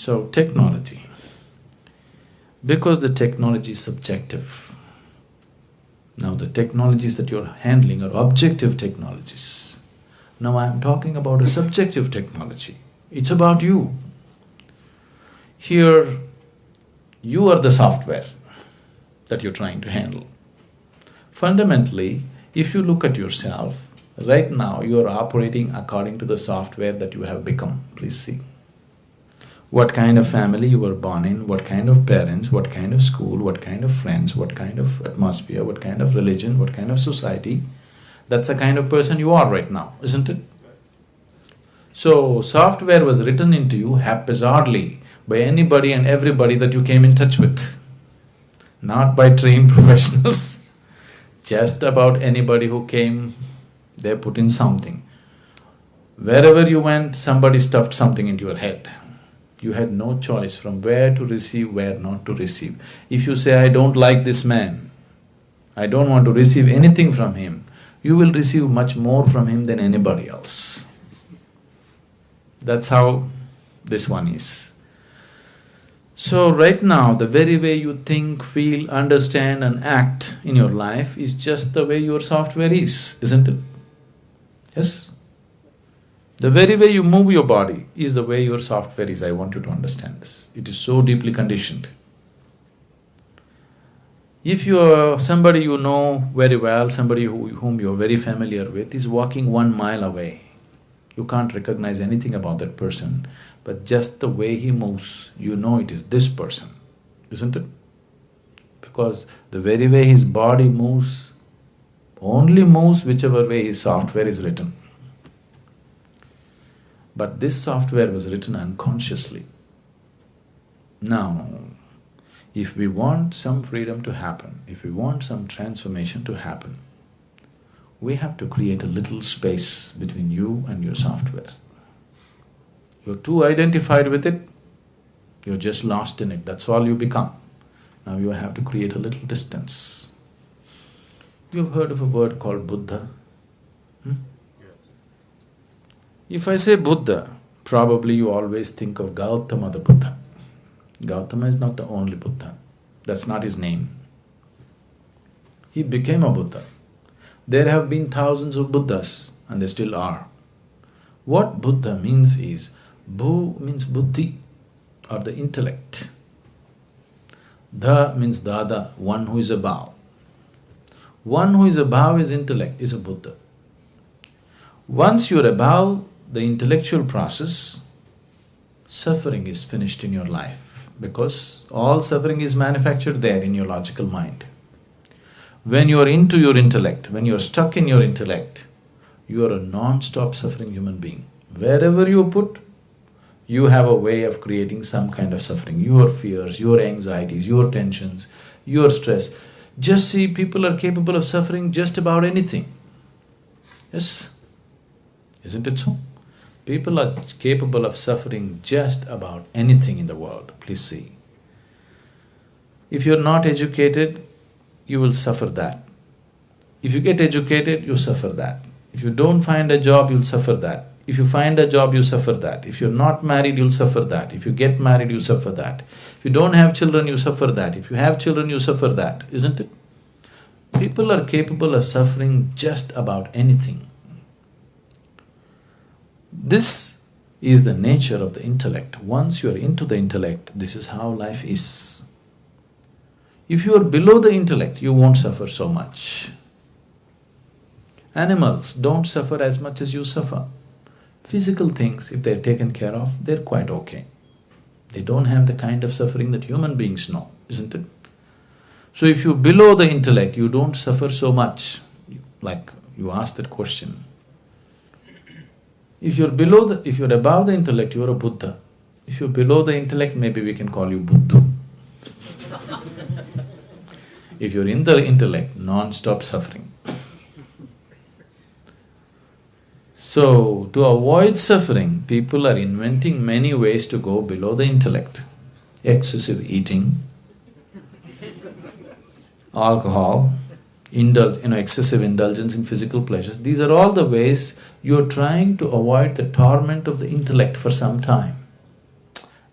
So, technology. Because the technology is subjective. Now the technologies that you're handling are objective technologies. Now I'm talking about a subjective technology. It's about you. Here, you are the software that you're trying to handle. Fundamentally, if you look at yourself, right now you are operating according to the software that you have become. Please see. What kind of family you were born in, what kind of parents, what kind of school, what kind of friends, what kind of atmosphere, what kind of religion, what kind of society, that's the kind of person you are right now, isn't it? So, software was written into you haphazardly by anybody and everybody that you came in touch with, not by trained professionals. Just about anybody who came, they put in something. Wherever you went, somebody stuffed something into your head. You had no choice from where to receive, where not to receive. If you say, I don't like this man, I don't want to receive anything from him, you will receive much more from him than anybody else. That's how this one is. So right now, the very way you think, feel, understand and act in your life is just the way your software is, isn't it? Yes? The very way you move your body is the way your software is. I want you to understand this. It is so deeply conditioned. If you are somebody you know very well, somebody whom you are very familiar with is walking 1 mile away, you can't recognize anything about that person, but just the way he moves, you know it is this person, isn't it? Because the very way his body moves, only moves whichever way his software is written. But this software was written unconsciously. Now, if we want some freedom to happen, if we want some transformation to happen, we have to create a little space between you and your software. You're too identified with it, you're just lost in it, that's all you become. Now you have to create a little distance. You've heard of a word called Buddha? If I say Buddha, probably you always think of Gautama the Buddha. Gautama is not the only Buddha, that's not his name. He became a Buddha. There have been thousands of Buddhas and there still are. What Buddha means is, Bu means buddhi or the intellect. Da means dada, one who is above. One who is above his intellect is a Buddha. Once you're above the intellectual process, suffering is finished in your life because all suffering is manufactured there in your logical mind. When you are into your intellect, when you are stuck in your intellect, you are a non-stop suffering human being. Wherever you put, you have a way of creating some kind of suffering. Your fears, your anxieties, your tensions, your stress. Just see, people are capable of suffering just about anything. Yes? Isn't it so? People are capable of suffering just about anything in the world, please see. If you're not educated, you will suffer that. If you get educated, you suffer that. If you don't find a job, you'll suffer that. If you find a job, you suffer that. If you're not married, you'll suffer that. If you get married, you suffer that. If you don't have children, you suffer that. If you have children, you suffer that, isn't it? People are capable of suffering just about anything. This is the nature of the intellect. Once you are into the intellect, this is how life is. If you are below the intellect, you won't suffer so much. Animals don't suffer as much as you suffer. Physical things, if they're taken care of, they're quite okay. They don't have the kind of suffering that human beings know, isn't it? So if you're below the intellect, you don't suffer so much. Like you asked that question. If you're above the intellect, you're a Buddha. If you're below the intellect, maybe we can call you Buddha. If you're in the intellect, non-stop suffering. So, to avoid suffering, people are inventing many ways to go below the intellect. Excessive eating, alcohol, excessive indulgence in physical pleasures. These are all the ways you're trying to avoid the torment of the intellect for some time.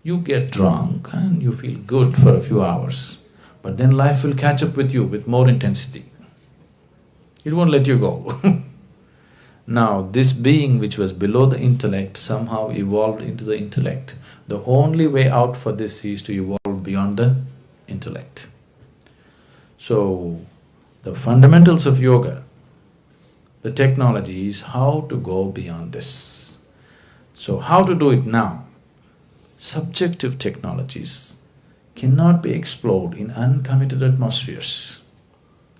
You get drunk and you feel good for a few hours, but then life will catch up with you with more intensity. It won't let you go. Now, this being which was below the intellect somehow evolved into the intellect. The only way out for this is to evolve beyond the intellect. So, the fundamentals of yoga, the technology is how to go beyond this. So, how to do it now? Subjective technologies cannot be explored in uncommitted atmospheres.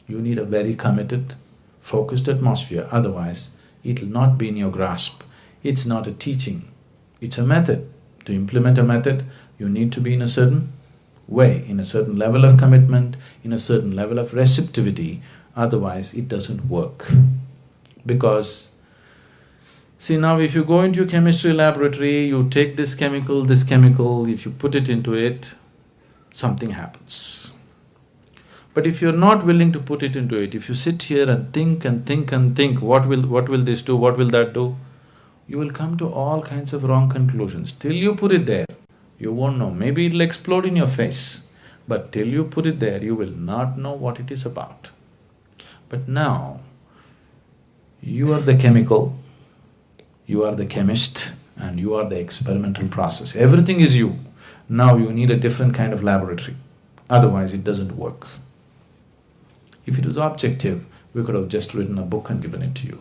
You need a very committed, focused atmosphere, otherwise it will not be in your grasp. It's not a teaching, it's a method. To implement a method, you need to be in a certain way, in a certain level of commitment, in a certain level of receptivity, otherwise it doesn't work. Because, see now if you go into a chemistry laboratory, you take this chemical, if you put it into it, something happens. But if you're not willing to put it into it, if you sit here and think and think and think, what will this do, what will that do? You will come to all kinds of wrong conclusions. Till you put it there, you won't know. Maybe it'll explode in your face, but till you put it there, you will not know what it is about. But now, you are the chemical, you are the chemist, and you are the experimental process. Everything is you. Now you need a different kind of laboratory, otherwise it doesn't work. If it was objective, we could have just written a book and given it to you.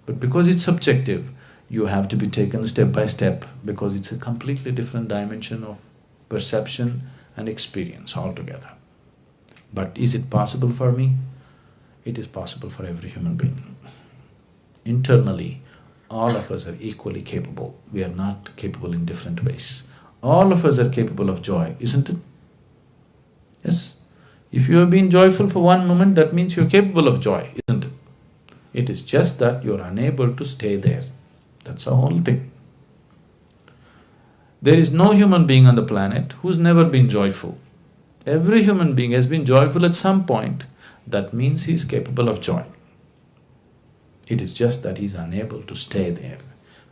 But because it's subjective, you have to be taken step by step, because it's a completely different dimension of perception and experience altogether. But is it possible for me? It is possible for every human being. Internally, all of us are equally capable. We are not capable in different ways. All of us are capable of joy, isn't it? Yes? If you have been joyful for one moment, that means you're capable of joy, isn't it? It is just that you're unable to stay there. That's the whole thing. There is no human being on the planet who's never been joyful. Every human being has been joyful at some point. That means he's capable of joy. It is just that he's unable to stay there.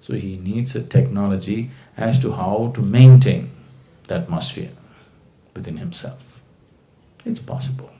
So he needs a technology as to how to maintain the atmosphere within himself. It's possible.